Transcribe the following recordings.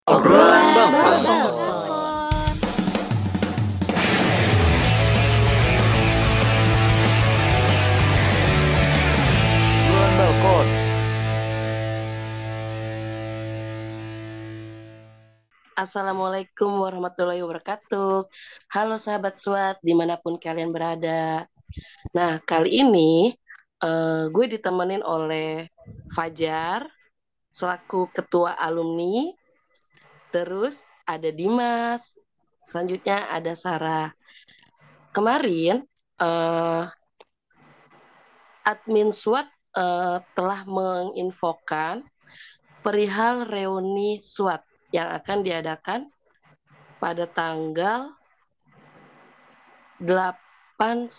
Obrolan balkon. Obrolan balkon. Assalamualaikum warahmatullahi wabarakatuh. Halo sahabat SWAT dimanapun kalian berada. Nah kali ini gue ditemenin oleh Fajar selaku ketua alumni. Terus ada Dimas. Selanjutnya ada Sarah. Kemarin eh, admin SWAT telah menginfokan perihal reuni SWAT yang akan diadakan pada tanggal 8-9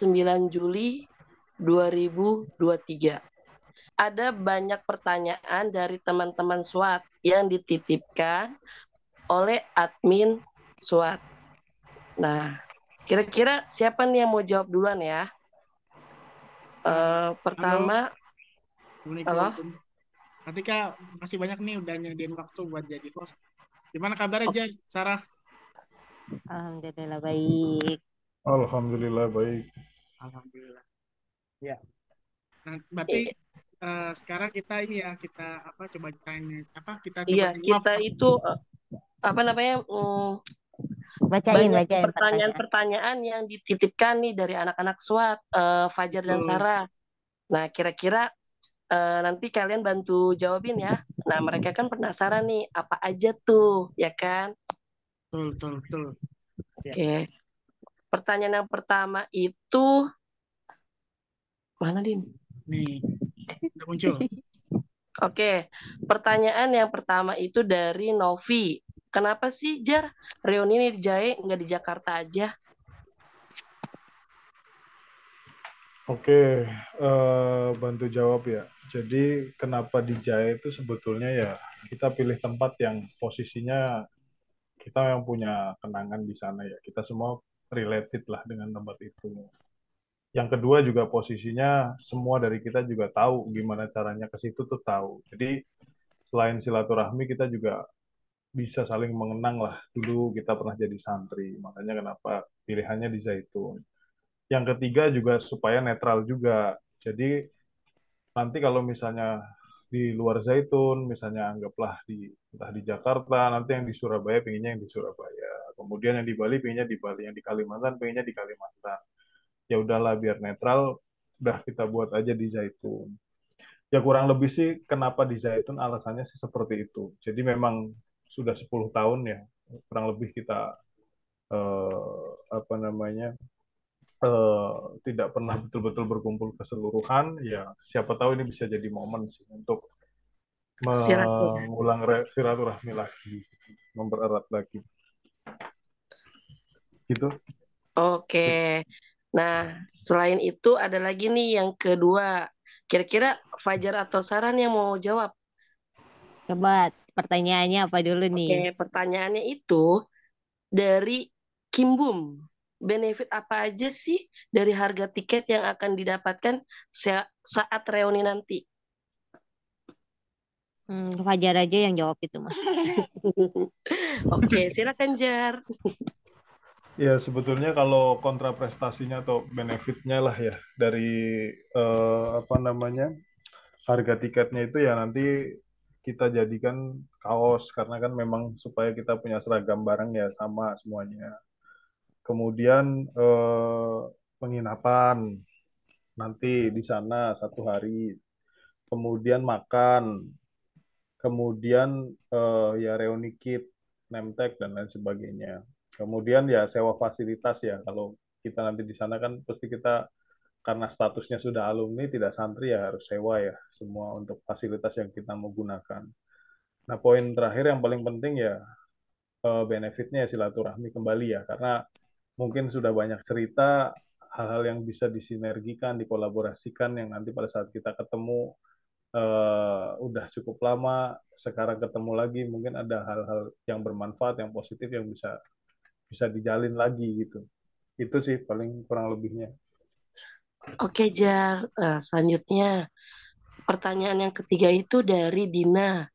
Juli 2023. Ada banyak pertanyaan dari teman-teman SWAT yang dititipkan oleh admin SWAT. Nah, kira-kira siapa nih yang mau jawab duluan ya? Pertama, halo. Assalamualaikum. Nanti Kak, makasih banyak nih udah nyediain waktu buat jadi host. Gimana kabarnya, Jan? Sarah? Alhamdulillah baik. Alhamdulillah baik. Alhamdulillah. Ya. Nah, berarti sekarang kita ini ya, kita coba tanya kita coba Iya, jawab. kita itu Bacain banyak pertanyaan. pertanyaan-pertanyaan yang dititipkan nih dari anak-anak SWAT, Fajar dan Sarah. Nah, kira-kira nanti kalian bantu jawabin ya. Nah, mereka kan penasaran nih, apa aja tuh, ya kan? Betul. Ya. Oke. Pertanyaan yang pertama itu, mana, Din? Nih, udah muncul. Oke, pertanyaan yang pertama itu dari Novi. Kenapa sih, Jar, reuni ini di Jahe, nggak di Jakarta aja? Oke, bantu jawab ya. Jadi kenapa di Jaya itu sebetulnya ya kita pilih tempat yang posisinya kita yang punya kenangan di sana ya. Kita semua related lah dengan tempat itu. Yang kedua juga posisinya semua dari kita juga tahu gimana caranya ke situ tuh tahu. Jadi selain silaturahmi kita juga bisa saling mengenang lah. Dulu kita pernah jadi santri, makanya kenapa pilihannya di Zaitun. Yang ketiga juga supaya netral juga. Jadi nanti kalau misalnya di luar Zaitun, misalnya anggaplah entah di Jakarta, nanti yang di Surabaya pengennya yang di Surabaya. Kemudian yang di Bali pengennya di Bali, yang di Kalimantan pengennya di Kalimantan. Ya udahlah biar netral, udah kita buat aja di Zaitun. Ya kurang lebih sih kenapa di Zaitun alasannya sih seperti itu. Jadi memang sudah 10 tahun ya kurang lebih kita apa namanya eh, tidak pernah betul-betul berkumpul keseluruhan. Ya siapa tahu ini bisa jadi momen sih untuk Silaturahmi. mengulang silaturahmi lagi, mempererat lagi. Gitu. Oke. Nah, selain itu ada lagi nih yang kedua. Kira-kira Fajar atau Saran yang mau jawab? Coba pertanyaannya apa dulu nih? Oke, pertanyaannya itu dari Kimbum. Benefit apa aja sih dari harga tiket yang akan didapatkan saat reuni nanti? Fajar aja yang jawab itu mah. Oke, silakan Jar. Ya sebetulnya kalau kontra prestasinya atau benefitnya lah ya dari apa namanya harga tiketnya itu ya nanti kita jadikan kaos karena kan memang supaya kita punya seragam barang ya sama semuanya. Kemudian penginapan nanti di sana 1 hari. Kemudian makan, kemudian ya reuni kit, name tag dan lain sebagainya. Kemudian ya sewa fasilitas ya kalau kita nanti di sana kan pasti kita karena statusnya sudah alumni tidak santri ya harus sewa ya semua untuk fasilitas yang kita mau gunakan. Nah, poin terakhir yang paling penting ya benefitnya ya silaturahmi kembali ya karena mungkin sudah banyak cerita hal-hal yang bisa disinergikan, dikolaborasikan yang nanti pada saat kita ketemu udah cukup lama, sekarang ketemu lagi mungkin ada hal-hal yang bermanfaat, yang positif yang bisa bisa dijalin lagi gitu. Itu sih paling kurang lebihnya. Oke, Jar. Selanjutnya, pertanyaan yang ketiga itu dari Dina.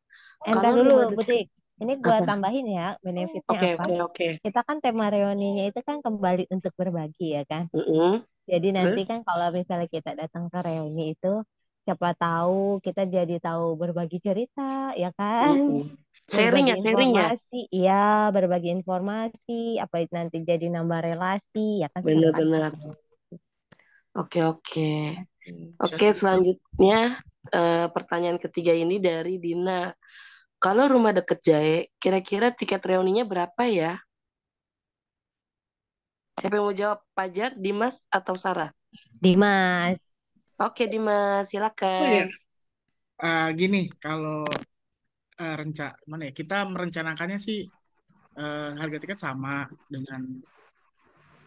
Entar Kalau dulu, rumah dekat, Butik. Ini gue Apa? tambahin ya, benefitnya Oke, apa? oke, oke. Kita kan tema reuninya itu kan kembali untuk berbagi ya kan. Mm-mm. Jadi nanti Terus? kan kalau misalnya kita datang ke reuni itu, siapa tahu kita jadi tahu berbagi cerita ya kan. Mm-mm. Sharing Berbagi ya, sharing ya. informasi, iya, berbagi informasi, apa itu nanti jadi nambah relasi, ya kan seru kan? Benar-benar. Oke, oke. Bisa Oke, tuh. selanjutnya pertanyaan ketiga ini dari Dina. Kalau rumah deket Jae, kira-kira tiket reuninya berapa ya? Siapa yang mau jawab? Pajar, Dimas, atau Sarah? Dimas, Oke, Dimas, Oh iya, silakan. gini kalau mana ya? Kita merencanakannya sih harga tiket sama dengan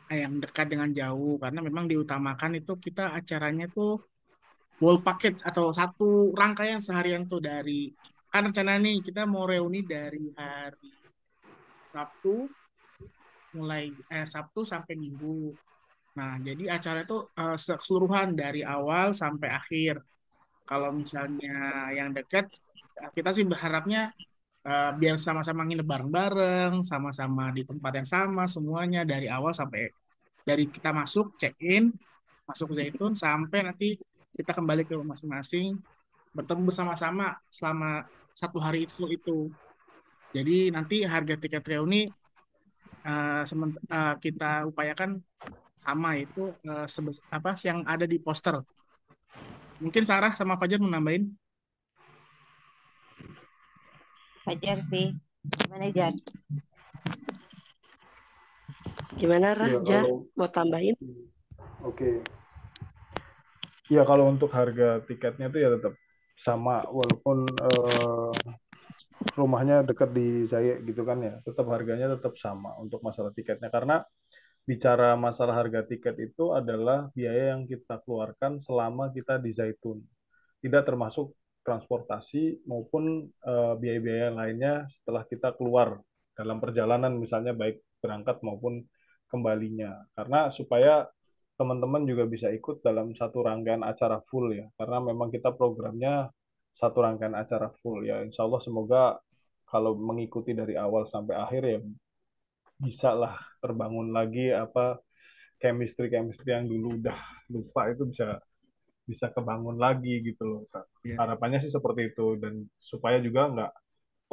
yang dekat dengan jauh karena memang diutamakan itu kita acaranya tuh whole package atau satu rangkaian seharian tuh dari kan rencana nih kita mau reuni dari hari Sabtu Sabtu sampai Minggu. Nah, jadi acara itu keseluruhan dari awal sampai akhir. Kalau misalnya yang dekat, kita sih berharapnya biar sama-sama nginep bareng-bareng, sama-sama di tempat yang sama, semuanya dari awal sampai dari kita masuk check in, masuk ke Zaitun sampai nanti kita kembali ke masing-masing bertemu bersama-sama selama satu hari itu. Jadi nanti harga tiket reuni kita upayakan sama itu apa yang ada di poster. Mungkin Sarah sama Fajar mau nambahin. Fajar sih. Gimana Jar? Gimana, Ya Jar? kalau Mau tambahin? oke. Ya kalau untuk harga tiketnya itu ya tetap sama walaupun rumahnya dekat di Zayek gitu kan ya, tetap harganya tetap sama untuk masalah tiketnya karena bicara masalah harga tiket itu adalah biaya yang kita keluarkan selama kita di Zaitun. Tidak termasuk transportasi maupun biaya-biaya lainnya setelah kita keluar dalam perjalanan misalnya baik berangkat maupun kembalinya. Karena supaya teman-teman juga bisa ikut dalam satu rangkaian acara full ya. Karena memang kita programnya satu rangkaian acara full ya. Insya Allah semoga kalau mengikuti dari awal sampai akhir ya bisa lah terbangun lagi apa chemistry yang dulu udah lupa itu bisa bisa kebangun lagi gitu loh Kak. Ya. Harapannya sih seperti itu dan supaya juga nggak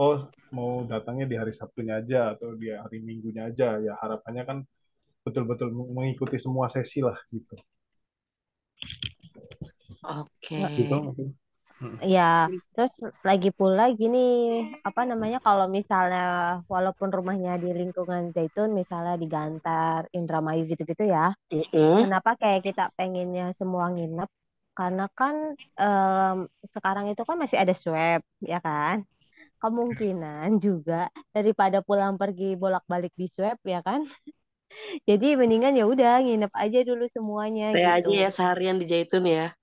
oh mau datangnya di hari Sabtunya aja atau di hari Minggunya aja ya harapannya kan betul-betul mengikuti semua sesi lah gitu. Oke. Gitu mungkin. Ya, terus lagi pula gini, apa namanya kalau misalnya walaupun rumahnya di lingkungan Zaitun, misalnya di Gantar, Indramayu gitu-gitu ya, Mm-mm. kenapa kayak kita pengennya semua nginep? Karena kan em, sekarang itu kan masih ada swab, ya kan? Kemungkinan juga daripada pulang pergi bolak-balik di swab, ya kan? Jadi mendingan ya udah nginep aja dulu semuanya Stay gitu. aja ya seharian di Jaitun ya,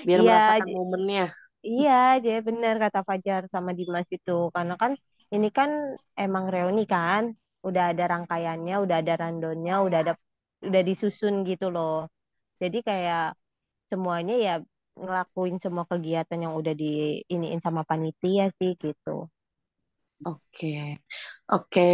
biar Iya, merasakan momennya. iya, dia benar kata Fajar sama Dimas itu. Karena kan ini kan emang reuni kan, udah ada rangkaiannya, udah ada randonnya, udah disusun gitu loh. Jadi kayak semuanya ya ngelakuin semua kegiatan yang udah diiniin sama panitia sih gitu. Oke. Oke.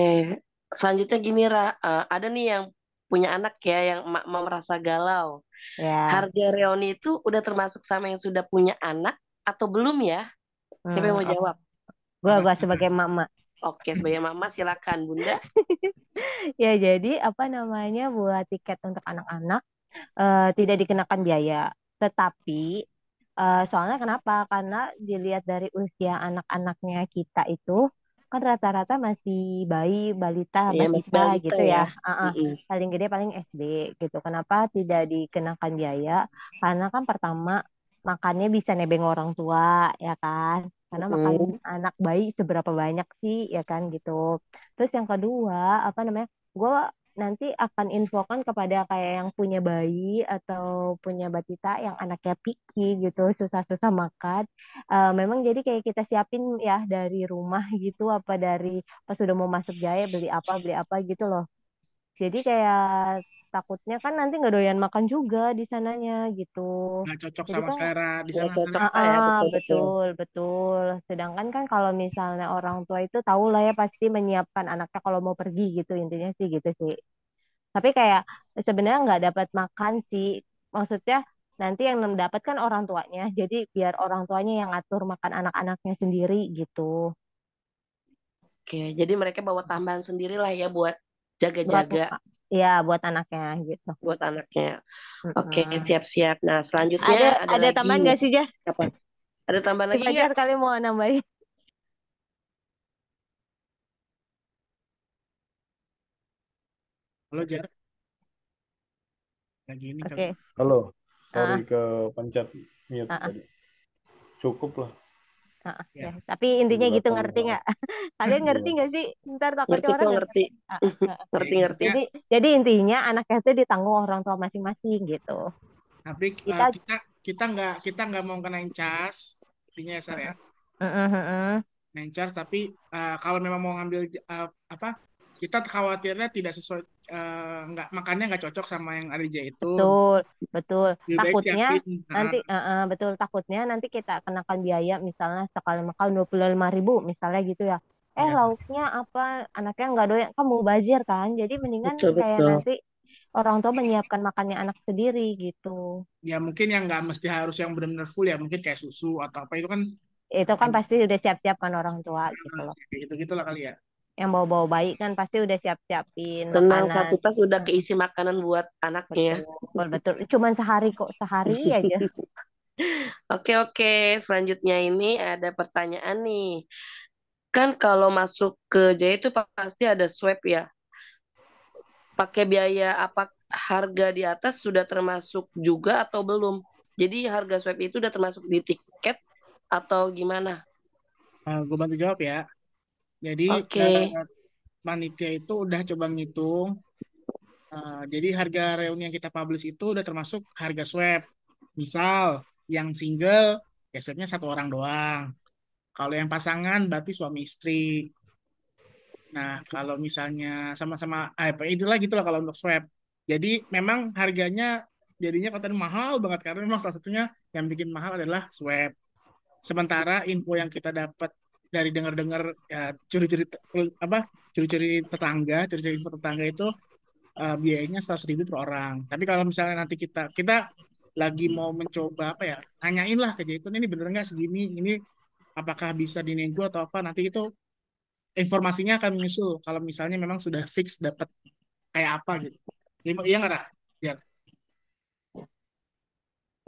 Selanjutnya gini, Ra. Ada nih yang punya anak ya, yang emak-emak merasa galau. Ya, Harga reuni itu udah termasuk sama yang sudah punya anak atau belum ya? Siapa yang mau oh, jawab? gua sebagai mama. Oke, sebagai mama silakan, Bunda. Ya jadi apa namanya buat tiket untuk anak-anak tidak dikenakan biaya. Tetapi soalnya kenapa? Karena dilihat dari usia anak-anaknya kita itu kan rata-rata masih bayi, balita, Iya, masih batita balita gitu ya. ya. Mm-mm. Paling gede paling SD gitu. Kenapa tidak dikenakan biaya? Karena kan pertama makannya bisa nebeng orang tua ya kan. Karena makan Mm-mm. anak bayi seberapa banyak sih ya kan gitu. Terus yang kedua apa namanya? Gue nanti akan infokan kepada kayak yang punya bayi atau punya batita yang anaknya picky gitu, susah-susah makan. Memang jadi kayak kita siapin ya dari rumah gitu, apa dari pas sudah mau masuk Jaya beli apa gitu loh. Jadi kayak takutnya kan nanti nggak doyan makan juga di sananya gitu. Nggak cocok Jadi sama kan selera di Nggak sana kan. cocok Kak ya, betul-betul. betul, betul. Sedangkan kan kalau misalnya orang tua itu tahu lah ya pasti menyiapkan anaknya kalau mau pergi gitu, intinya sih gitu sih. Tapi kayak sebenarnya nggak dapat makan sih. Maksudnya nanti yang dapat kan orang tuanya. Jadi biar orang tuanya yang ngatur makan anak-anaknya sendiri gitu. Oke, jadi mereka bawa tambahan sendiri lah ya buat Buat jaga-jaga ya buat anaknya gitu. buat anaknya. Oke, Mm-mm. siap-siap. Nah, selanjutnya Ada ada ada lagi tambahan nih. nggak sih, Jas? Apa? Ada tambahan Si lagi nggak? Fajar kali mau nambahin. Halo Jar, lagi ini kali. Oke. Halo, sorry Ah, ke pencet mute ah, ah, tadi. Cukup lah, ya. Ya. Tapi intinya gitu, 35 ngerti orang. nggak? Kalian ngerti Iya. nggak sih? Ntar takutnya Ngerti orang kok, nggak ngerti. ngerti. Ah. Ngerti-ngerti. Ya, Jadi intinya anaknya itu ditanggung orang tua masing-masing gitu. tapi Kita, kita nggak mau kenain cas, intinya ya Sar ya. mm-mm. Tapi kalau memang mau ngambil apa, kita khawatirnya tidak sesuai, nggak makannya nggak cocok sama yang ada di Zaitun. Betul, betul. Lebih baik Takutnya siapin. nanti, betul takutnya nanti kita kenakan biaya misalnya sekali makan 25.000 misalnya gitu ya. Ya, Lauknya apa? Anaknya nggak doyan, kan mubazir kan? Jadi mendingan kayak Betul-betul. nanti orang tua menyiapkan makannya anak sendiri gitu. ya mungin yang nggak mesti harus yang benar-benar full ya, mungkin kayak susu atau apa itu kan Itu kan pasti udah siap-siap kan orang tua gitu loh. kayak gitu-gitulah kali ya. Yang bawa-bawa bayi kan pasti udah siap-siapin Tenang, makanan. satu tas udah Hmm, keisi makanan buat anaknya. betul, betul. Cuman sehari kok, sehari aja. Oke, selanjutnya ini ada pertanyaan nih. Kan kalau masuk ke Jaya itu pasti ada swab ya. Pakai biaya apa, harga di atas sudah termasuk juga atau belum? Jadi harga swab itu udah termasuk di tiket atau gimana? Gue bantu jawab ya. Jadi Oke, panitia itu udah coba ngitung. Jadi harga reuni yang kita publish itu udah termasuk harga swab. Misal yang single ya swabnya satu orang doang. Kalau yang pasangan berarti suami istri. Nah, kalau misalnya sama-sama, itulah gitu lah kalau untuk swab. Jadi memang harganya jadinya katanya mahal banget karena memang salah satunya yang bikin mahal adalah swab. Sementara info yang kita dapat dari dengar-dengar ya, curi-curi apa curi-curi tetangga, curi-curi info tetangga itu biayanya 100.000 per orang. Tapi kalau misalnya nanti kita lagi mau mencoba apa ya, tanyain lah ke Jaiton ini bener nggak segini, ini apakah bisa dinego atau apa, nanti itu informasinya akan menyusul kalau misalnya memang sudah fix dapat kayak apa gitu. Iya nggak Rah? Ya.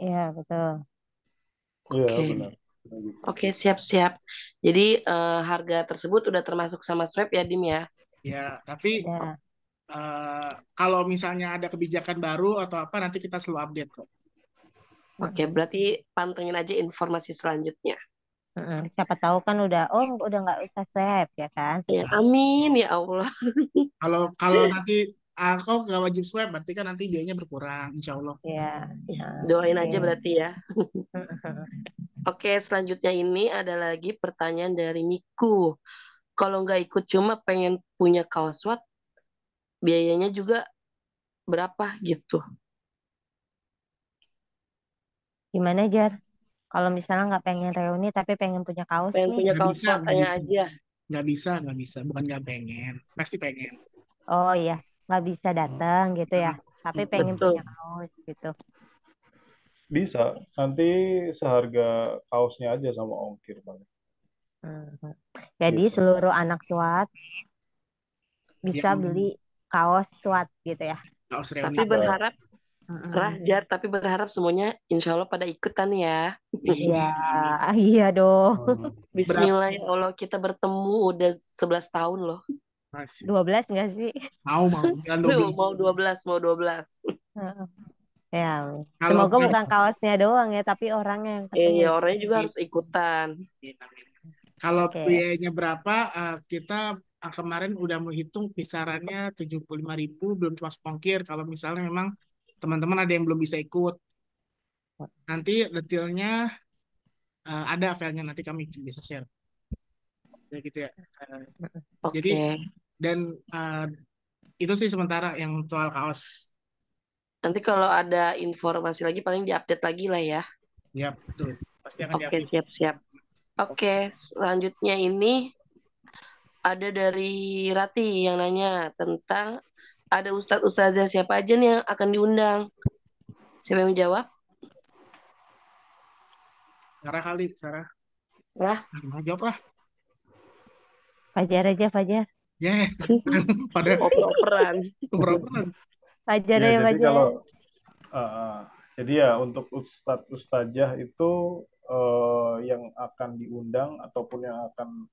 Iya, betul. Iya, oke, benar. Benar gitu. oke, siap-siap. Jadi harga tersebut udah termasuk sama swab ya, Dim ya? Ya, tapi Ya. kalau misalnya ada kebijakan baru atau apa nanti kita selalu update kok. Oke, Mm-mm. berarti pantengin aja informasi selanjutnya. Siapa tahu kan udah nggak usah swab ya kan? Ya, amin ya Allah. Kalau kalau nanti aku nggak wajib swab, berarti kan nanti biayanya berkurang, insya Allah. Ya. Ya, Nah, doain aja oke. berarti ya. Oke, selanjutnya ini ada lagi pertanyaan dari Miku. Kalau nggak ikut cuma pengen punya kaos SWAT, biayanya juga berapa gitu? Gimana Jar? Kalau misalnya nggak pengen reuni tapi pengen punya kaos Pengen nih? punya Nggak kaos bisa, SWAT, nggak tanya bisa, aja. nggak bisa, bukan nggak pengen, pasti pengen. Oh iya, nggak bisa datang gitu ya. Tapi pengen Betul. punya kaos gitu. Bisa, nanti seharga kaosnya aja sama ongkir paling. Mhm. Jadi Gitu. seluruh anak SWAT bisa Yang beli kaos SWAT gitu ya. kaos reuni Tapi Bisa. berharap, Mhm. Rahjar, tapi berharap semuanya insya Allah pada ikutan ya. Iya, ini iya dong. berapa Bismillah ya Allah, kita bertemu udah 11 tahun loh. masih 12 nggak sih? mau jalan Duh, 12. mau 12, mau 12. Heeh. Ya, Kalau semoga bukan kaosnya doang ya, tapi orangnya yang ketemu Ya, gitu. orangnya juga harus ikutan. kalau Oke. biayanya berapa, kita kemarin udah menghitung kisarannya 75.000 belum termasuk ongkir. Kalau misalnya memang teman-teman ada yang belum bisa ikut, nanti detailnya ada filenya, nanti kami bisa share ya gitu ya. Eh, jadi Oke. dan itu sih sementara yang soal kaos. Nanti kalau ada informasi lagi paling diupdate lagi lah ya. Ya, betul. Pasti akan Oke, diupdate. siap-siap. Oke, selanjutnya ini ada dari Rati yang nanya tentang ada Ustadz Ustazah siapa aja nih yang akan diundang. Siapa yang menjawab? Sarah kali, Sarah. Rah, Jawab lah. Fajar aja, Fajar. Ya, pada oper-operan. beberapa. Fajar Ya, aja, jadi Fajar. kalau jadi ya untuk Ustadz Ustazah itu yang akan diundang ataupun yang akan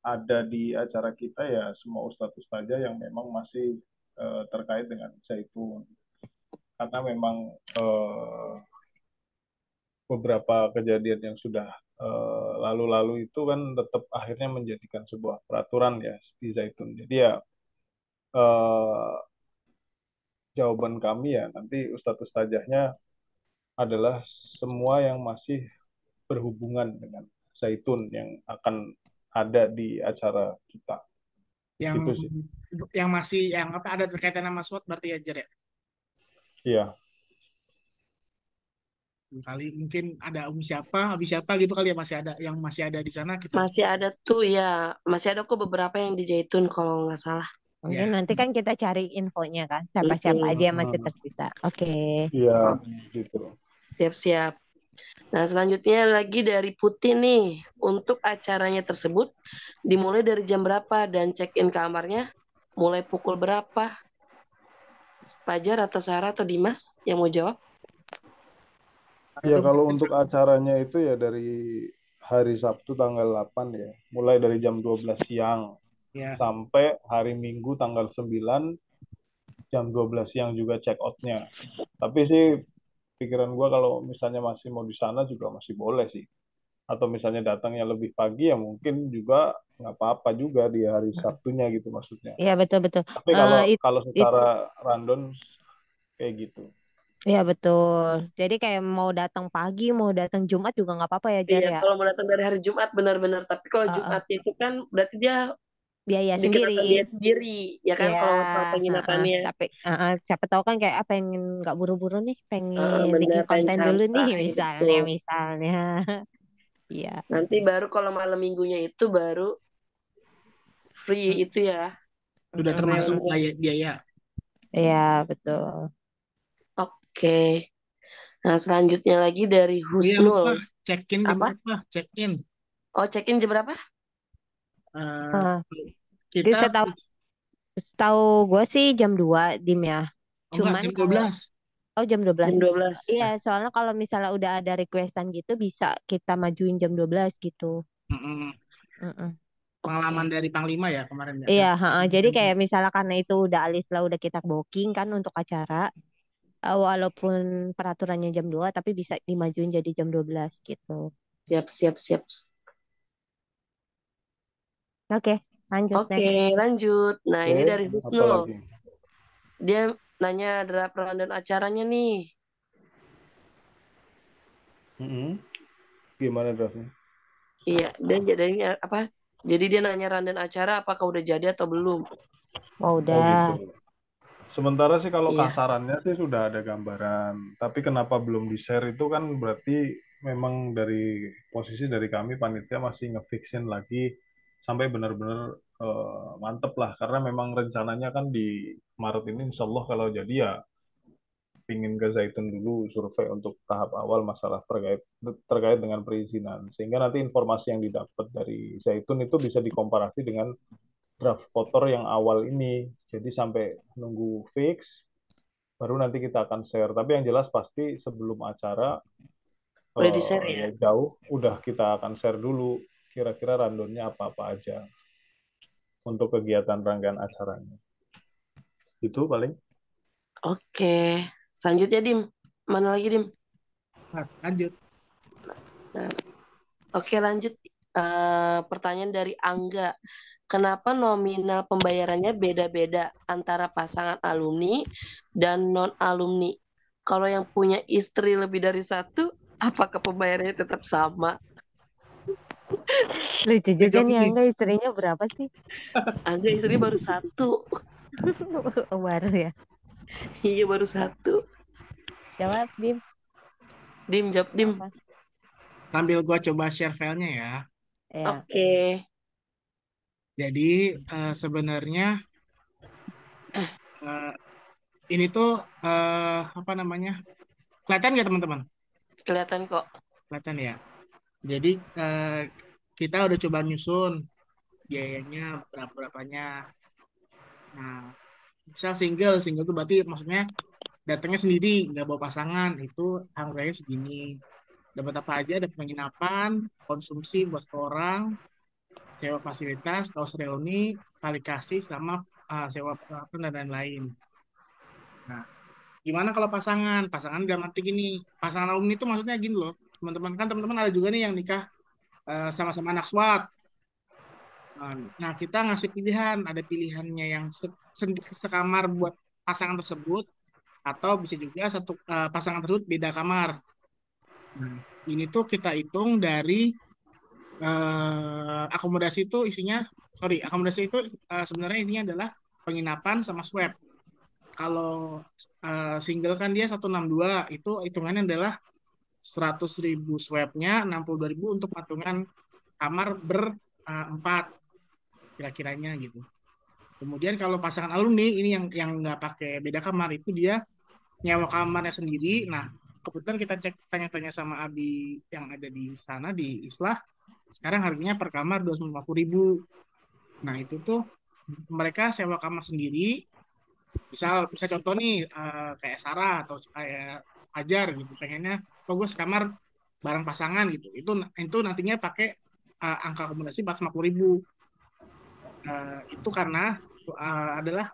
ada di acara kita ya semua Ustadz Ustazah yang memang masih terkait dengan Zaitun. Karena memang beberapa kejadian yang sudah lalu-lalu itu kan tetap akhirnya menjadikan sebuah peraturan ya di Zaitun. Jadi ya jawaban kami ya nanti Ustadz Ustazahnya adalah semua yang masih berhubungan dengan Zaitun yang akan ada di acara kita. Yang Itu sih. yang masih yang apa ada berkaitan sama SWOT berarti ya, Jer ya? Iya, Kali mungkin ada habis siapa gitu kali ya, masih ada yang masih ada di sana kita. Masih ada tuh ya, masih ada kok beberapa yang di Zaitun kalau nggak salah. Mungkin Ya. nanti kan kita cari infonya kan, siapa-siapa aja yang masih tersisa. Oke. iya gitu. Siap-siap. Nah, selanjutnya lagi dari Putih nih. Untuk acaranya tersebut dimulai dari jam berapa dan check-in kamarnya mulai pukul berapa? Fajar atau Sarah atau Dimas yang mau jawab? Ya kalau untuk acaranya itu ya dari hari Sabtu tanggal 8 ya, mulai dari jam 12 siang Ya. sampai hari Minggu tanggal 9 jam 12 siang juga check out-nya. Tapi sih pikiran gua kalau misalnya masih mau di sana juga masih boleh sih. Atau misalnya datangnya lebih pagi ya mungkin juga nggak apa-apa juga di hari Sabtunya gitu maksudnya. Iya, betul-betul. Tapi kalau secara random kayak gitu. Iya, betul. Jadi kayak mau datang pagi, mau datang Jumat juga nggak apa-apa ya, Jar Iya, ya? kalau mau datang dari hari Jumat benar-benar. Tapi kalau Jumat itu kan berarti dia Biaya dikenakan sendiri. biaya sendiri, ya kan? Ya, Kalau masalah penginapannya. tapi siapa tahu kan kayak pengen nggak buru-buru nih, pengen Benar, bikin pengen konten dulu nih, santai misalnya, gitu. Iya. Nanti baru kalau malam minggunya itu baru free itu ya. Sudah termasuk biaya. Iya, betul. Oke. Nah, selanjutnya lagi dari Iya, Husnul. check-in jam Apa? berapa? Check-in. Oh, check-in jam berapa? Kita Setahu gue sih jam 2 Dim ya. enggak, jam 12. Oh, jam 12. Jam 12. Iya, soalnya kalau misalnya udah ada requestan gitu bisa kita majuin jam 12 gitu. Pengalaman dari Panglima ya kemarin ya. Iya, jadi kayak misalnya karena itu udah Alisla udah kita booking kan untuk acara. Walaupun peraturannya jam 2 tapi bisa dimajuin jadi jam 12 gitu. Siap. Oke, lanjut Oke, next. lanjut. Nah, ini dari Apa Husnul. lagi? Dia nanya draft rundown acaranya nih. Gimana draftnya? Iya, dan jadi apa? Jadi dia nanya rundown acara apakah udah jadi atau belum? Oh, udah. Gitu. Sementara sih kalau Iya. kasarannya sih sudah ada gambaran. Tapi kenapa belum di-share itu kan berarti memang dari posisi dari kami panitia masih ngefixin lagi sampai benar-benar mantep lah. Karena memang rencananya kan di Maret ini insya Allah kalau jadi ya pingin ke Zaitun dulu survei untuk tahap awal masalah terkait dengan perizinan. Sehingga nanti informasi yang didapat dari Zaitun itu bisa dikomparasi dengan draft kotor yang awal ini. Jadi sampai nunggu fix, baru nanti kita akan share. Tapi yang jelas pasti sebelum acara Udah di-share ya? jauh, udah kita akan share dulu kira-kira rundownnya apa-apa aja untuk kegiatan rangkaian acaranya. Itu paling. Oke. Selanjutnya, Dim. Mana lagi, Dim? Lanjut. Nah, oke, lanjut. Pertanyaan dari Angga. Kenapa nominal pembayarannya beda-beda antara pasangan alumni dan non-alumni? Kalau yang punya istri lebih dari satu, apakah pembayarannya tetap sama? Lucu juga nih Angga, istrinya berapa sih? Angga istri baru satu. Baru ya. Iya baru satu. Jawab, Dim. Dim, jawab Dim. Apa? Sambil gua coba share filenya ya. Ya. Oke. Jadi sebenarnya eh, ini tuh apa namanya? Kelihatan nggak teman-teman? Kelihatan kok. Kelihatan ya. Jadi kita udah coba nyusun biayanya berapanya. Nah, misal single tuh berarti maksudnya datangnya sendiri, nggak bawa pasangan, itu harganya segini. Dapat apa aja? Ada penginapan, konsumsi buat orang, sewa fasilitas, kaos reuni, tali kasih, sama sewa peralatan dan lain-lain. Nah, gimana kalau pasangan? Pasangan dalam arti gini, pasangan alumni itu maksudnya gini loh, teman-teman kan teman-teman ada juga nih yang nikah sama-sama anak SWAT. Nah, kita ngasih pilihan, ada pilihannya yang sekamar buat pasangan tersebut, atau bisa juga satu pasangan tersebut beda kamar. Nah, ini tuh kita hitung dari akomodasi itu isinya, sorry, akomodasi itu sebenarnya isinya adalah penginapan sama swab. Kalau single kan dia 162, itu hitungannya adalah 100.000 swabnya, 62.000 untuk patungan kamar berempat kira-kiranya gitu. Kemudian kalau pasangan alumni ini yang nggak pakai beda kamar itu dia nyewa kamarnya sendiri. Nah, kebetulan kita cek tanya-tanya sama Abi yang ada di sana di Islah, sekarang harganya per kamar 250.000. Nah, itu tuh mereka sewa kamar sendiri. Bisa contoh nih kayak Sarah atau kayak Ajar gitu, pengennya oh gue sekamar bareng pasangan gitu. Itu nantinya pakai angka akomodasi 450.000. Itu karena adalah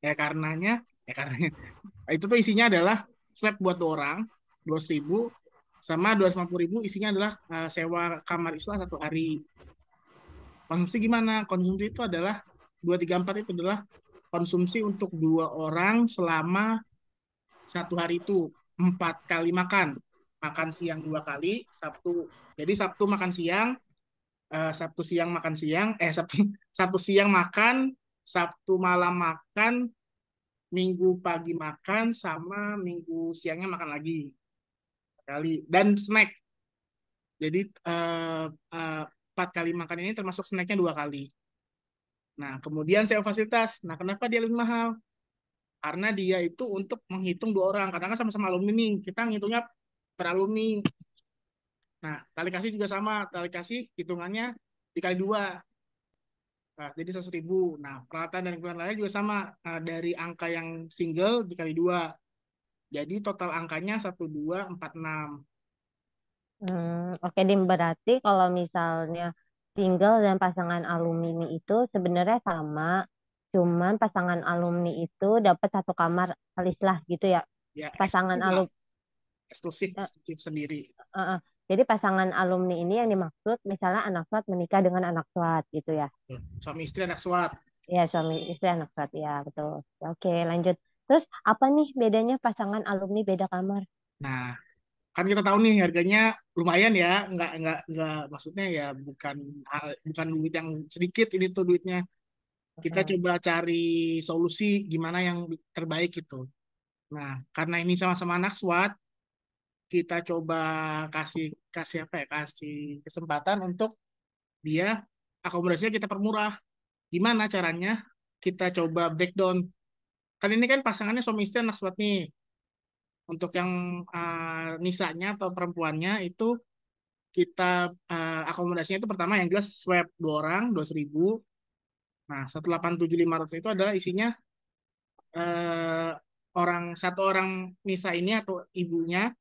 karenanya karenanya itu tuh isinya adalah swab buat 2 orang 200.000 sama 250.000 isinya adalah sewa kamar islah 1 hari. Konsumsi gimana? Konsumsi itu adalah 234 itu adalah konsumsi untuk 2 orang selama 1 hari itu 4 kali makan siang 2 kali Sabtu. Jadi Sabtu makan siang, Sabtu siang makan siang, Sabtu Sabtu siang makan, Sabtu malam makan, Minggu pagi makan, sama Minggu siangnya makan lagi kali, dan snack. Jadi 4 kali makan ini termasuk snacknya 2 kali. Nah, kemudian sewa fasilitas. Nah, kenapa dia lebih mahal? Karena dia itu untuk menghitung 2 orang. Karena kan sama-sama alumni nih, kita ngitungnya per alumni. Nah, tali kasih juga sama. Tali kasih hitungannya dikali 2. Nah, jadi 100.000. Nah, peralatan dan kebutuhan lainnya juga sama. Dari angka yang single dikali 2. Jadi total angkanya 1246. Oke, Dim. Berarti kalau misalnya single dan pasangan alumni itu sebenarnya sama, cuman pasangan alumni itu dapat satu kamar alislah gitu ya. Ya, Pasangan eksklusif lah. alum, eh, Eksklusif sendiri. eh, eh. Jadi pasangan alumni ini yang dimaksud misalnya anak SWAT menikah dengan anak SWAT gitu ya. Suami istri anak SWAT. Ya, suami istri anak SWAT ya, betul. Oke, lanjut. Terus apa nih bedanya pasangan alumni beda kamar? Nah, kan kita tahu nih harganya lumayan ya, nggak maksudnya ya bukan duit yang sedikit ini tuh duitnya. Kita Mm. coba cari solusi gimana yang terbaik gitu. Nah, karena ini sama-sama anak SWAT, kita coba kasih kasih apa ya? Kasih kesempatan untuk dia akomodasinya kita permurah. Gimana caranya? Kita coba breakdown. Kan ini kan pasangannya suami istri anak SWAT nih. Untuk yang nisanya atau perempuannya itu kita akomodasinya itu pertama yang jelas swab 2 orang 200.000. Nah 187.500 itu adalah isinya eh, satu orang nisa ini atau ibunya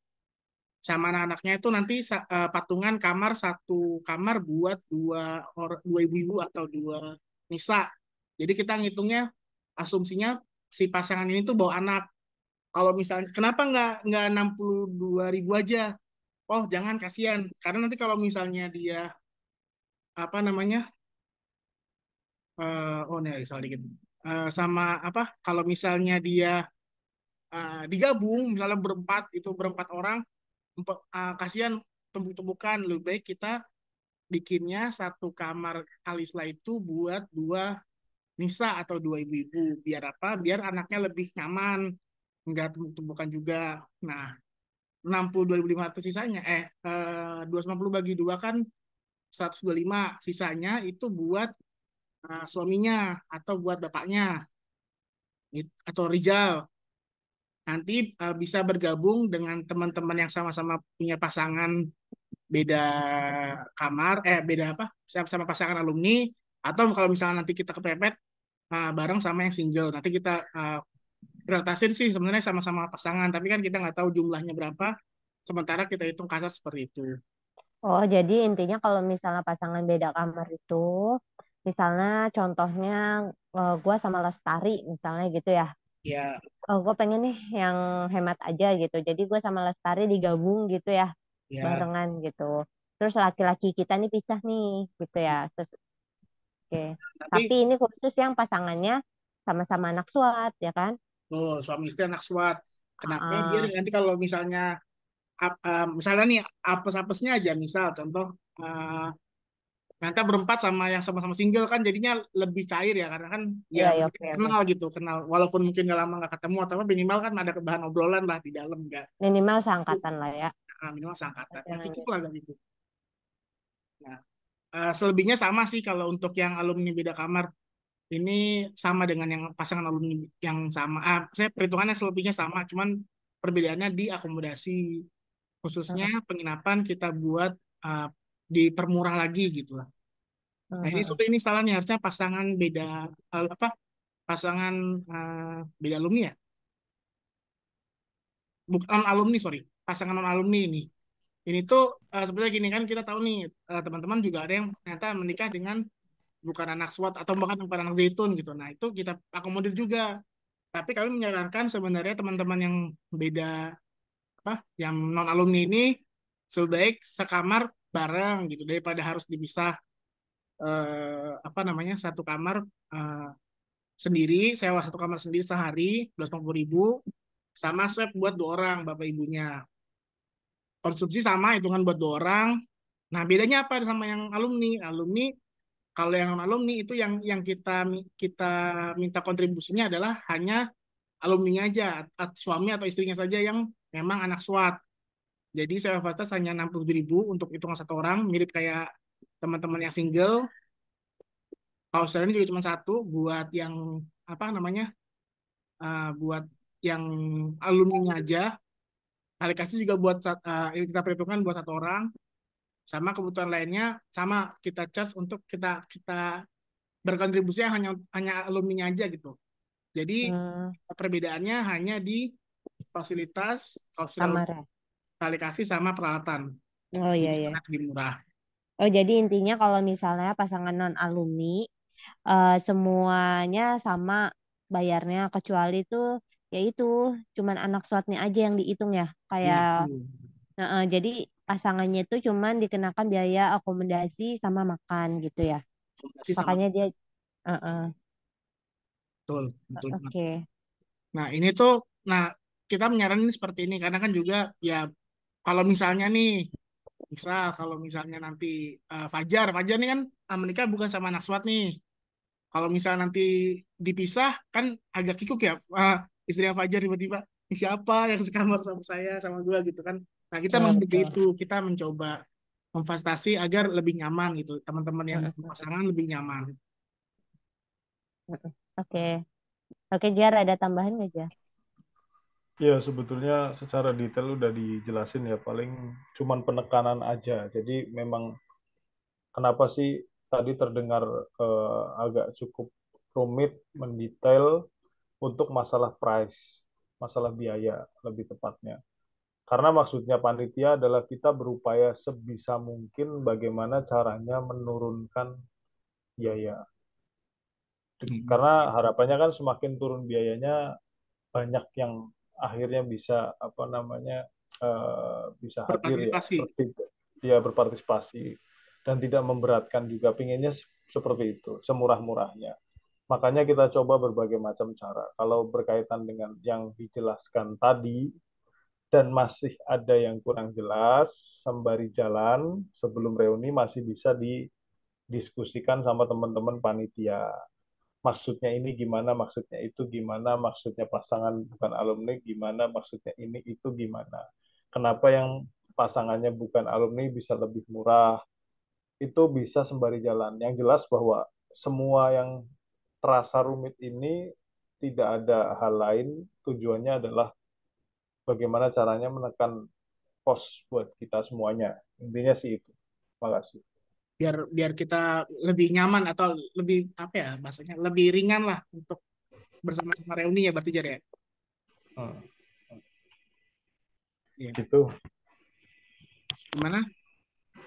sama anak-anaknya itu nanti patungan kamar, satu kamar buat dua ibu-ibu atau 2 nisa. Jadi kita ngitungnya asumsinya si pasangan ini tuh bawa anak. Kalau misalnya kenapa nggak 62.000 aja? Oh jangan, kasihan. Karena nanti kalau misalnya dia apa namanya, oh nih salah dikit. Sama apa? Kalau misalnya dia digabung, misalnya berempat orang, kasihan tumpuk-tumpukan. Lebih baik kita bikinnya satu kamar alisla itu buat Nisa atau 2 ibu-ibu. Biar apa? Biar anaknya lebih nyaman, nggak tumpukan juga. Nah, 62.500 sisanya, 250 bagi 2 kan 125. Sisanya itu buat suaminya atau buat bapaknya atau Rijal. Nanti bisa bergabung dengan teman-teman yang sama-sama punya pasangan beda kamar, beda apa? Sama pasangan alumni, atau kalau misalnya nanti kita kepepet bareng sama yang single. Nanti kita prioritasin sih sebenarnya sama-sama pasangan, tapi kan kita nggak tahu jumlahnya berapa. Sementara kita hitung kasar seperti itu. Oh, jadi intinya kalau misalnya pasangan beda kamar itu, misalnya contohnya gue sama Lestari, misalnya gitu ya. Ya, Oh, gue pengen nih yang hemat aja gitu. Jadi gue sama Lestari digabung gitu ya, ya. barengan gitu. Terus laki-laki kita nih pisah nih, gitu ya. Oke. Tapi Tapi ini khusus yang pasangannya sama-sama anak SWAT, ya kan? suami istri anak SWAT. Kenapa? Biar Ah, nanti kalau misalnya misalnya nih apes-apesnya aja, misal contoh nanti berempat sama yang sama-sama single kan jadinya lebih cair ya, karena kan ya iya, iya, mereka oke, oke. kenal gitu, kenal walaupun mungkin gak lama nggak ketemu, atau apa, minimal kan ada bahan obrolan lah di dalam, nggak Minimal seangkatan lah ya. minimal seangkatan ya, cukup Pasangannya. lah kayak gitu. Nah, selebihnya sama sih kalau untuk yang alumni beda kamar ini, sama dengan yang pasangan alumni yang sama. Saya perhitungannya selebihnya sama, cuman perbedaannya di akomodasi, khususnya Mm, penginapan kita buat uh, dipermurah lagi gitu lah. Nah, ini mm, seperti ini salahnya, harusnya pasangan beda apa? Pasangan beda alumni ya? Bukan non alumni, sorry. Pasangan non alumni ini. Ini tuh sebenarnya gini kan, kita tahu nih teman-teman juga ada yang ternyata menikah dengan bukan anak SWAT atau bahkan bukan anak Zaitun gitu. Nah, itu kita akomodir juga. Tapi kami menyarankan sebenarnya teman-teman yang beda apa, yang non alumni ini sebaik sekamar bareng gitu, daripada harus dipisah apa namanya, satu kamar eh, sendiri, sewa satu kamar sendiri sehari 250.000, sama swab buat 2 orang bapak ibunya. Konsumsi sama, hitungan buat 2 orang. Nah, bedanya apa sama yang alumni? Alumni, kalau yang non alumni itu yang kita minta kontribusinya adalah hanya alumninya aja, suami atau istrinya saja yang memang anak SWAT. Jadi sewa fasilitas hanya 67.000 untuk hitungan 1 orang, mirip kayak teman-teman yang single. Kalau ini juga cuma satu buat yang apa namanya, buat yang alumninya aja. Alokasi juga buat kita perhitungkan buat 1 orang, sama kebutuhan lainnya sama kita charge untuk kita kita berkontribusi hanya hanya alumninya aja gitu. Jadi mm. perbedaannya hanya di fasilitas, kausil Kamar ya. alokasi sama peralatan. Oh, iya, Jadi iya. sangat lebih murah. Oh, jadi intinya kalau misalnya pasangan non alumni semuanya sama bayarnya kecuali tuh yaitu cuman anak SWAT-nya aja yang dihitung ya. Ya, Kayak betul. jadi pasangannya itu cuman dikenakan biaya akomodasi sama makan gitu ya. Akomodasi sama, Makanya dia uh, uh, betul, betul. oke. Nah, ini tuh, nah, kita menyarankan seperti ini karena kan juga ya, kalau misalnya nih, misal kalau misalnya nanti Fajar nih kan menikah bukan sama anak SWAT nih. Kalau misalnya nanti dipisah kan agak kikuk ya, istrinya Fajar tiba-tiba, ini siapa yang sekamar sama saya sama gue gitu kan. Nah, kita Iya, menghindari betul. itu, kita mencoba memfasilitasi agar lebih nyaman gitu, teman-teman yang Uh, uh, uh, pasangan lebih nyaman. Oke. Oke, Jar, ada tambahan nggak, Jar? Ya, sebetulnya secara detail udah dijelasin ya, paling cuman penekanan aja. Jadi memang kenapa sih tadi terdengar agak cukup rumit mendetail untuk masalah price, masalah biaya lebih tepatnya. Karena maksudnya panitia adalah kita berupaya sebisa mungkin bagaimana caranya menurunkan biaya. Hmm. Karena harapannya kan semakin turun biayanya, banyak yang akhirnya bisa apa namanya bisa hadir ya, Berpartisipasi. dia berpartisipasi dan tidak memberatkan juga. Pinginnya seperti itu, semurah-murahnya. Makanya kita coba berbagai macam cara. Kalau berkaitan dengan yang dijelaskan tadi dan masih ada yang kurang jelas, sembari jalan sebelum reuni masih bisa didiskusikan sama teman-teman panitia. maksudnya ini gimana, maksudnya itu gimana, maksudnya pasangan bukan alumni gimana, maksudnya ini itu gimana. Kenapa yang pasangannya bukan alumni bisa lebih murah? Itu bisa sembari jalan. Yang jelas bahwa semua yang terasa rumit ini tidak ada hal lain, tujuannya adalah bagaimana caranya menekan kos buat kita semuanya. Intinya sih itu. Makasih. biar biar kita lebih nyaman atau lebih apa ya bahasanya lebih ringan lah untuk bersama-sama reuni ya berarti Jar ya. Hmm, Iya. gitu. Gimana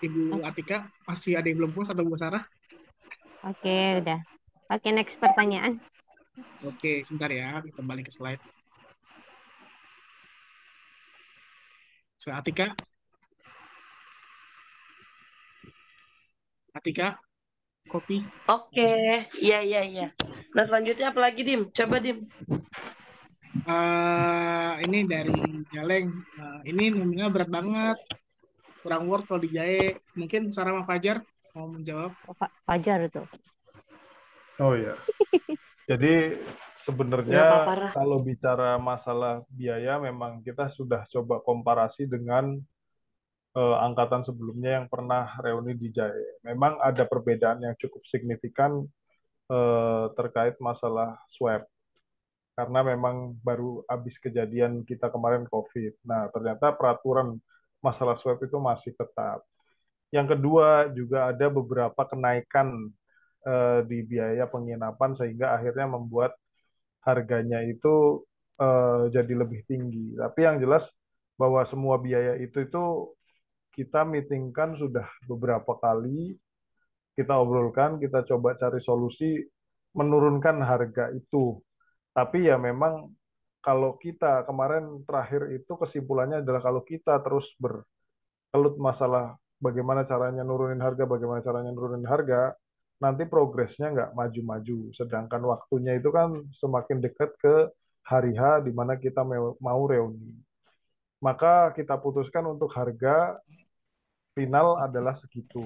Ibu Atika, masih ada yang belum puas atau Bu Sarah? Oke, udah. Oke, next pertanyaan. Oke, sebentar ya, kita balik ke slide. Atika, kopi. Oke, iya. Nah selanjutnya apa lagi Dim? Coba Dim. Ini dari Jaleng. Ini nominal berat banget. Kurang worth kalau dijae. Mungkin Sarah sama Fajar mau menjawab. Fajar itu. Oh iya. Jadi Nggak sebenarnya apa-apa Rah. kalau bicara masalah biaya memang kita sudah coba komparasi dengan angkatan sebelumnya yang pernah reuni di JAE. Memang ada perbedaan yang cukup signifikan terkait masalah swab. Karena memang baru habis kejadian kita kemarin COVID. Nah, ternyata peraturan masalah swab itu masih ketat. Yang kedua, juga ada beberapa kenaikan di biaya penginapan sehingga akhirnya membuat harganya itu jadi lebih tinggi. Tapi yang jelas bahwa semua biaya itu kita meetingkan sudah beberapa kali, kita obrolkan, kita coba cari solusi menurunkan harga itu. Tapi ya memang kalau kita kemarin terakhir itu kesimpulannya adalah kalau kita terus berkelut masalah bagaimana caranya nurunin harga, nanti progresnya nggak maju-maju. Sedangkan waktunya itu kan semakin dekat ke hari H di mana kita mau reuni. Maka kita putuskan untuk harga final adalah segitu.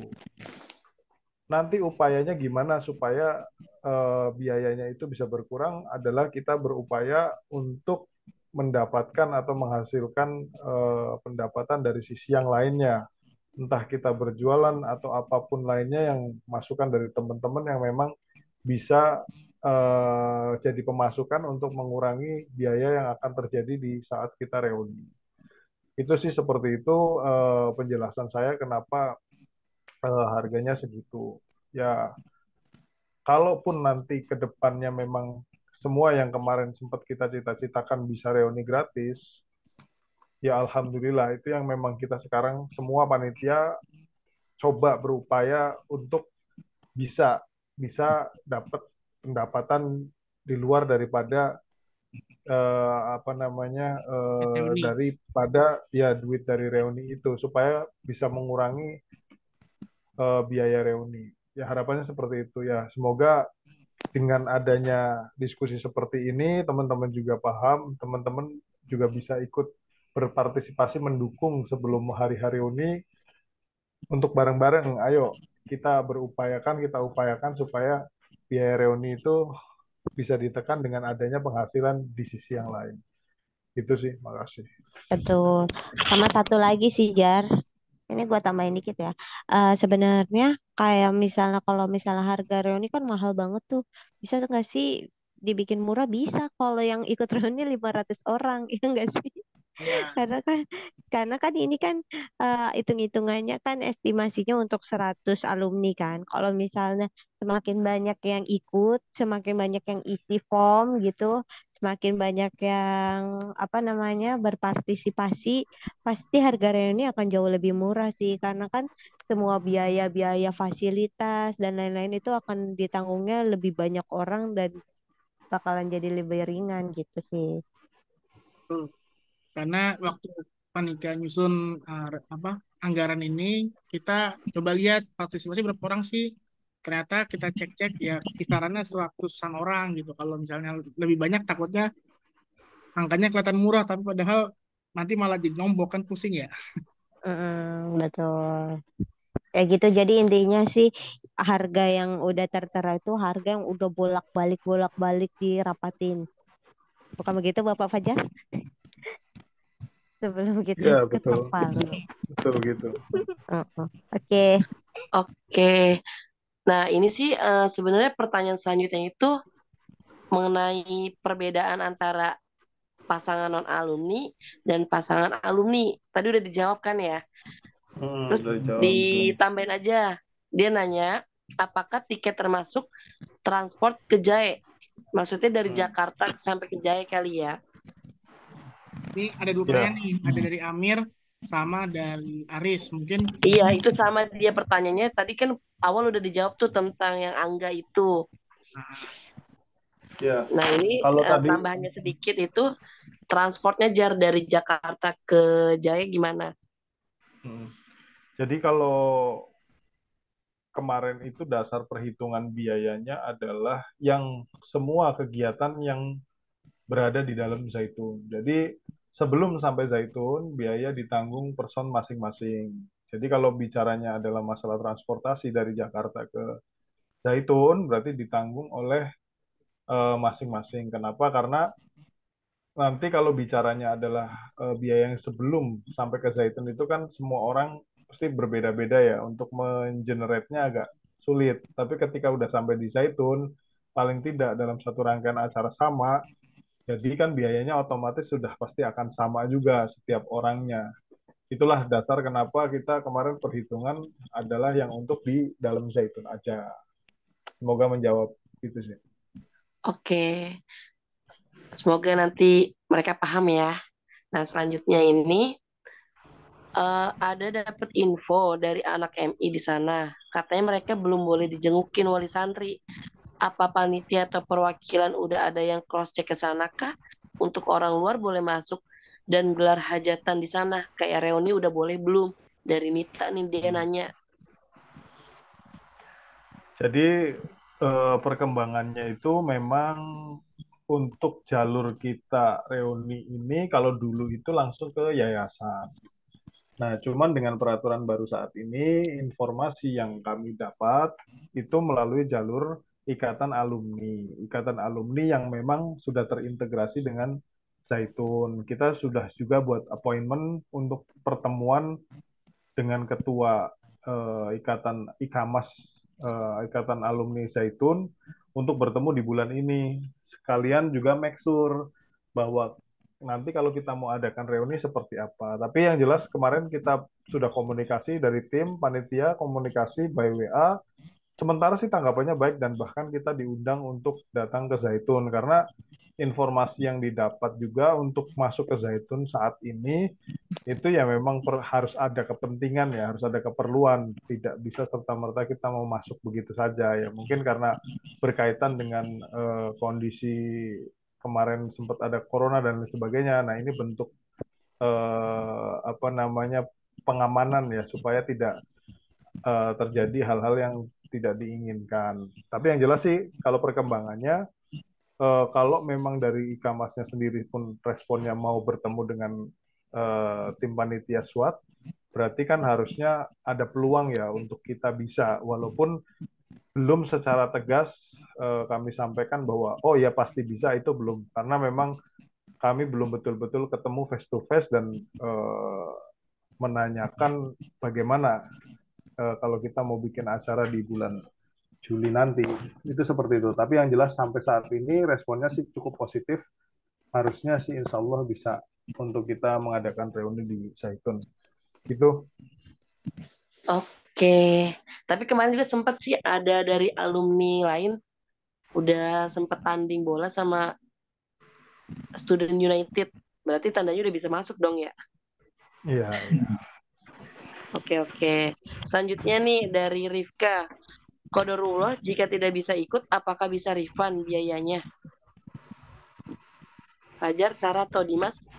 Nanti upayanya gimana supaya biayanya itu bisa berkurang adalah kita berupaya untuk mendapatkan atau menghasilkan pendapatan dari sisi yang lainnya. Entah kita berjualan atau apapun lainnya yang masukan dari teman-teman yang memang bisa jadi pemasukan untuk mengurangi biaya yang akan terjadi di saat kita reuni. Itu sih seperti itu penjelasan saya kenapa harganya segitu. Ya, kalaupun nanti ke depannya memang semua yang kemarin sempat kita cita-citakan bisa reuni gratis, ya alhamdulillah itu yang memang kita sekarang semua panitia coba berupaya untuk bisa bisa dapat pendapatan di luar daripada apa namanya Reuni. daripada ya duit dari reuni itu supaya bisa mengurangi biaya reuni. Ya harapannya seperti itu ya. Semoga dengan adanya diskusi seperti ini teman-teman juga paham, teman-teman juga bisa ikut berpartisipasi mendukung sebelum hari-hari reuni untuk bareng-bareng. Ayo kita kita upayakan supaya biaya reuni itu bisa ditekan dengan adanya penghasilan di sisi yang lain. Itu sih, makasih. Betul. Sama satu lagi sih, Jar. Ini gua tambahin dikit ya. Sebenarnya kayak misalnya kalau misalnya harga reuni kan mahal banget tuh. Bisa nggak sih dibikin murah? Bisa kalau yang ikut reuni 500 orang, iya nggak sih? Ya, Karena kan ini kan hitung-hitungannya kan estimasinya untuk 100 alumni kan. Kalau misalnya semakin banyak yang ikut, semakin banyak yang isi form gitu, semakin banyak yang apa namanya berpartisipasi, pasti harga reuni akan jauh lebih murah sih. Karena kan semua biaya-biaya fasilitas dan lain-lain itu akan ditanggungnya lebih banyak orang dan bakalan jadi lebih ringan gitu sih. betul. Karena waktu panitia nyusun anggaran ini, kita coba lihat partisipasi berapa orang sih. Ternyata kita cek-cek ya kisarannya 100-an orang gitu. Kalau misalnya lebih banyak takutnya angkanya kelihatan murah, tapi padahal nanti malah jadi nombok kan pusing ya. Betul. Ya gitu, jadi intinya sih harga yang udah tertera itu harga yang udah bolak-balik dirapatin. Bukan begitu Bapak Fajar? Sebelum kita Iya, ketok betul. palu. Betul gitu. Oke. Oke. Nah, ini sih sebenarnya pertanyaan selanjutnya itu mengenai perbedaan antara pasangan non alumni dan pasangan alumni. Tadi udah dijawab kan ya? Terus Udah jawab. ditambahin aja. Dia nanya, apakah tiket termasuk transport ke Jae? Maksudnya dari Jakarta sampai ke Jae kali ya? Ini ada dua Ya. pertanyaan nih, ada dari Amir sama dari Aris. Mungkin Iya, itu sama dia pertanyaannya. Tadi kan awal udah dijawab tuh tentang yang Angga itu. Ya. Nah, ini Kalau tadi tambahannya sedikit itu transportnya Jar dari Jakarta ke Jae gimana? Jadi kalau kemarin itu dasar perhitungan biayanya adalah yang semua kegiatan yang berada di dalam Zaitun. Jadi sebelum sampai Zaitun, biaya ditanggung person masing-masing. Jadi kalau bicaranya adalah masalah transportasi dari Jakarta ke Zaitun, berarti ditanggung oleh masing-masing. Kenapa? Karena nanti kalau bicaranya adalah biaya yang sebelum sampai ke Zaitun itu kan semua orang pasti berbeda-beda ya, untuk mengenerate-nya agak sulit. Tapi ketika udah sampai di Zaitun, paling tidak dalam satu rangkaian acara sama, jadi kan biayanya otomatis sudah pasti akan sama juga setiap orangnya. Itulah dasar kenapa kita kemarin perhitungan adalah yang untuk di dalam Zaitun aja. Semoga menjawab itu sih. Oke, semoga nanti mereka paham ya. Nah, selanjutnya ini ada dapat info dari anak MI di sana. Katanya mereka belum boleh dijengukin wali santri. Apa panitia atau perwakilan udah ada yang cross check ke sana kah? Untuk orang luar boleh masuk dan gelar hajatan di sana. Kayak reuni udah boleh belum? Dari Nita nih dia nanya. Jadi perkembangannya itu memang untuk jalur kita reuni ini kalau dulu itu langsung ke yayasan. Nah, cuman dengan peraturan baru saat ini, informasi yang kami dapat itu melalui jalur ikatan alumni. Ikatan alumni yang memang sudah terintegrasi dengan Zaitun. Kita sudah juga buat appointment untuk pertemuan dengan ketua ikatan IKAMAS, ikatan alumni Zaitun, untuk bertemu di bulan ini. Sekalian juga make sure bahwa nanti kalau kita mau adakan reuni seperti apa. Tapi yang jelas kemarin kita sudah komunikasi dari tim panitia, komunikasi by WA. Sementara sih tanggapannya baik dan bahkan kita diundang untuk datang ke Zaitun karena informasi yang didapat juga untuk masuk ke Zaitun saat ini itu ya memang harus ada kepentingan ya, harus ada keperluan. Tidak bisa serta-merta kita mau masuk begitu saja ya. Mungkin karena berkaitan dengan kondisi kemarin sempat ada corona dan lain sebagainya. Nah, ini bentuk apa namanya pengamanan ya supaya tidak terjadi hal-hal yang tidak diinginkan. Tapi yang jelas sih kalau perkembangannya kalau memang dari IKAMASnya sendiri pun responnya mau bertemu dengan tim panitia SWAT, berarti kan harusnya ada peluang ya untuk kita bisa, walaupun belum secara tegas kami sampaikan bahwa oh ya pasti bisa, itu belum, karena memang kami belum betul-betul ketemu face to face dan menanyakan bagaimana kalau kita mau bikin acara di bulan Juli nanti, itu seperti itu. Tapi yang jelas sampai saat ini responnya sih cukup positif. Harusnya sih insya Allah bisa untuk kita mengadakan reuni di Zaitun. Gitu. Oke, tapi kemarin juga sempat sih ada dari alumni lain udah sempat tanding bola sama Student United. Berarti tandanya udah bisa masuk dong ya. Iya. Oke. Selanjutnya nih dari Rifka. Qadarullah jika tidak bisa ikut, apakah bisa refund biayanya? Fajar, Sarah, atau Dimas?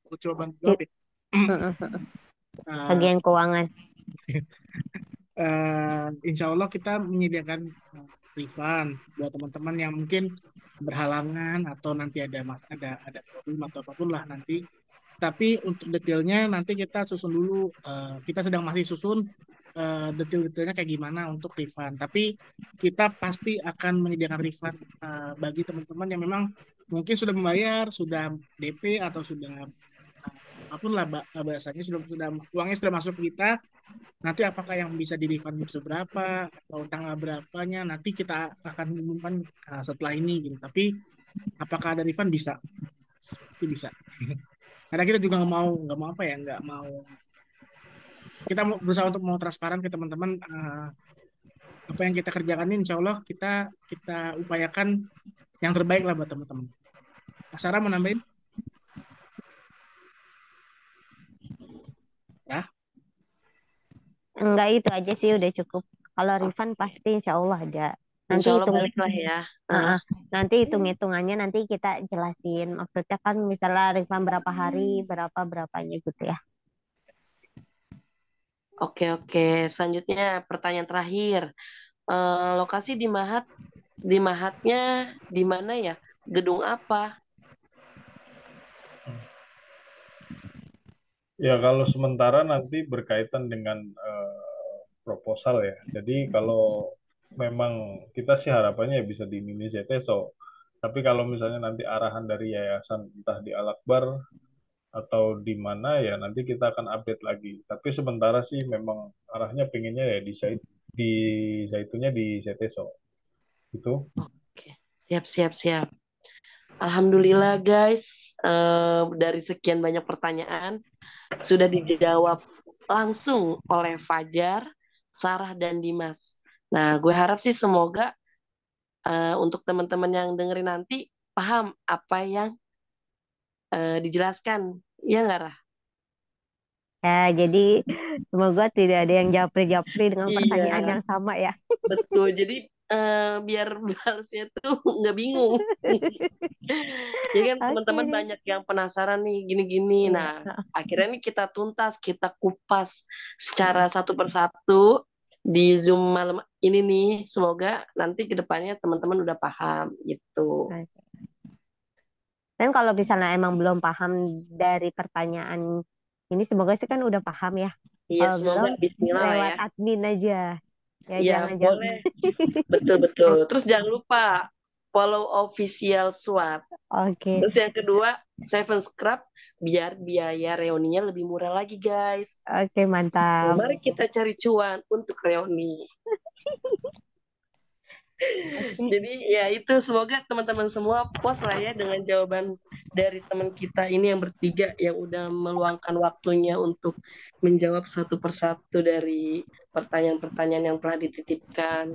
aku coba bantu jawab ya. Bagian keuangan. Insya Allah kita menyediakan refund buat teman-teman yang mungkin berhalangan atau nanti ada problem atau apapun lah nanti Tapi untuk detailnya nanti kita susun dulu. Kita sedang masih susun detail-detailnya kayak gimana untuk refund. Tapi kita pasti akan menyediakan refund bagi teman-teman yang memang mungkin sudah membayar, sudah DP atau sudah apapun lah bahasanya sudah uangnya sudah masuk ke kita. Nanti apakah yang bisa di refund seberapa atau tanggal berapanya nanti kita akan umumkan setelah ini gitu. Tapi apakah ada refund bisa? Pasti bisa. Karena kita juga nggak mau apa ya, nggak mau kita mau berusaha untuk mau transparan ke teman-teman apa yang kita kerjakan ini insya Allah kita upayakan yang terbaik lah buat teman-teman. Mas Sarah mau nambahin? Ya, Enggak, itu aja sih udah cukup. Kalau refund pasti insya Allah ada. Nanti Insya Allah hitung balik lah ya. nanti hitung-hitungannya nanti kita jelasin. Maksudnya kan misalnya refund berapa hari, berapanya gitu ya. Oke. Selanjutnya pertanyaan terakhir. Lokasi di Mahatnya di mana ya? Gedung apa? Ya kalau sementara nanti berkaitan dengan proposal ya. Jadi kalau memang kita sih harapannya ya bisa di Mini ZTSO. Tapi kalau misalnya nanti arahan dari yayasan entah di Al Akbar atau di mana ya nanti kita akan update lagi. Tapi sementara sih memang arahnya pengennya ya di Zaitunnya di ZTSO. Gitu. Oke, siap. Alhamdulillah guys, dari sekian banyak pertanyaan sudah dijawab langsung oleh Fajar, Sarah, dan Dimas. Nah, gue harap sih semoga untuk teman-teman yang dengerin nanti paham apa yang dijelaskan. Iya nggak, Rah? Ya, jadi semoga tidak ada yang japri-japri dengan pertanyaan Iya, yang sama ya. betul. Jadi biar balasnya tuh nggak bingung. Jadi kan Oke teman-teman deh. banyak yang penasaran nih gini-gini. Iya. Nah, akhirnya nih kita tuntas, kita kupas secara satu persatu di Zoom malam ini nih. Semoga nanti ke depannya teman-teman udah paham gitu. Dan kalau misalnya emang belum paham dari pertanyaan ini, semoga sih kan udah paham ya. Iya, Kalau semoga belum, bismillah lah lewat ya. admin aja. Ya, Ya, jangan-jangan. boleh. Betul. Terus jangan lupa follow official SWAT. Oke. Terus yang kedua, Seven Scrub biar biaya reuninya lebih murah lagi, guys. Oke, mantap. Mari kita cari cuan untuk reuni. Oke. Jadi ya itu semoga teman-teman semua puas lah ya dengan jawaban dari teman kita ini yang bertiga yang udah meluangkan waktunya untuk menjawab satu persatu dari pertanyaan-pertanyaan yang telah dititipkan.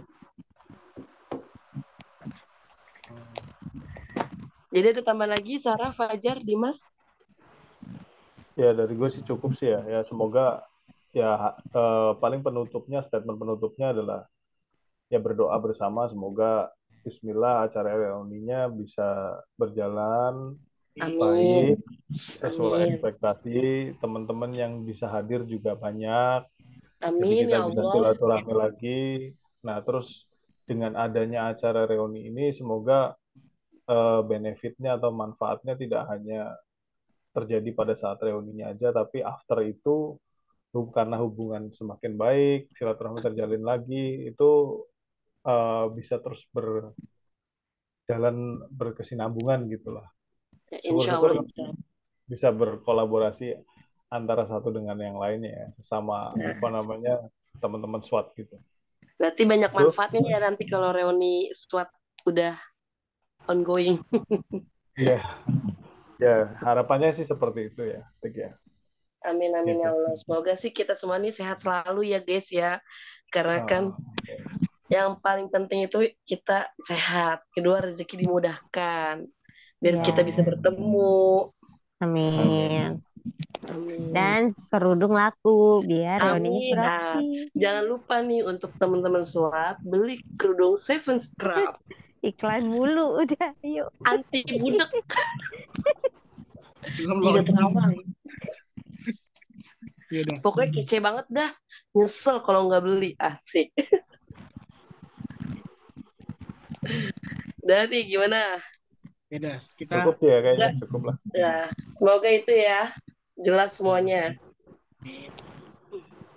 Jadi ada tambah lagi Sarah, Fajar, Dimas? Ya dari gue sih cukup sih ya. Ya semoga ya paling statement penutupnya adalah ya berdoa bersama semoga Bismillah acara reuninya bisa berjalan Amin. baik sesuai Amin. ekspektasi, teman-teman yang bisa hadir juga banyak, jadi Amin kita ya bisa Allah. silaturahmi lagi. Nah terus dengan adanya acara reuni ini semoga benefitnya atau manfaatnya tidak hanya terjadi pada saat reuninya aja, tapi after itu karena hubungan semakin baik, silaturahmi terjalin lagi, itu bisa terus berjalan berkesinambungan gitulah. Ya, insya Syukur-syukur Allah. bisa berkolaborasi antara satu dengan yang lainnya ya, sesama Nah, apa namanya teman-teman SWAT gitu. berarti banyak Itu manfaatnya ya nanti kalau reuni SWAT udah ongoing. ya, ya harapannya sih seperti itu ya, Tik ya. Amin Gitu. ya Allah. Semoga sih kita semua ini sehat selalu ya guys ya. Karena kan yang paling penting itu kita sehat. Kedua rezeki dimudahkan. Biar Ya. kita bisa bertemu. Amin. Amin. Dan kerudung laku biar reuninya Amin. Nah, surapi. jangan lupa nih untuk teman-teman SWAT beli kerudung Seven Scrub. Iklan mulu udah, yuk. Anti budek belum jika loading. terawang. Iya dong. Pokoknya kece banget dah. Nyesel kalau nggak beli. Asik. Dari gimana? Ya dah, kita Cukup ya kayaknya, cukup lah. Ya, semoga itu ya. jelas semuanya. Amin.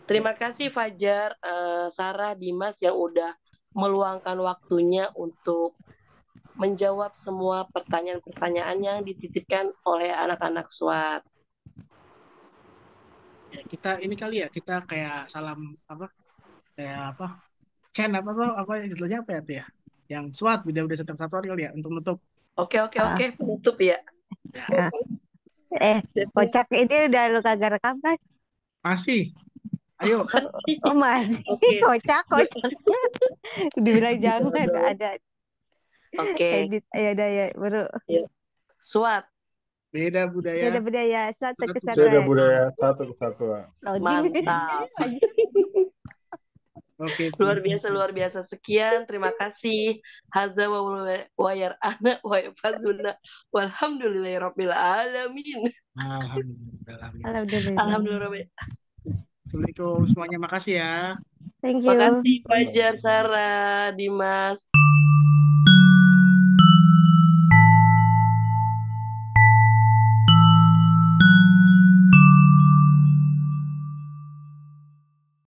Terima kasih Fajar, Sarah, Dimas yang udah meluangkan waktunya untuk menjawab semua pertanyaan-pertanyaan yang dititipkan oleh anak-anak SWAT. Ya, kita ini kali ya, kita kayak salam apa? Kayak apa? Chen apa tuh? Apa istilahnya apa ya tuh ya? Yang SWAT udah satu-satu kali ya untuk nutup. Oke, Ah, penutup ya. Ya, ah. Kocak ini udah lu kagak rekam kan? masih. Ayo. Oh masih. Oke, Kocaknya. Dibilang jangan ada oke. edit. Ya udah ya, baru. Yuk. SWAT, Beda budaya, Beda-beda satu satu Beda kesatuan. budaya, satu kesatuan. mantap. Oke. Luar biasa. Sekian, terima kasih. Haza wa yar'ana wa yafazuna. Walhamdulillahirabbil alamin. Alhamdulillah. Alhamdulillah. Alhamdulillah. Assalamualaikum semuanya, makasih ya. Thank you. Makasih Fajar, Sarah, Dimas.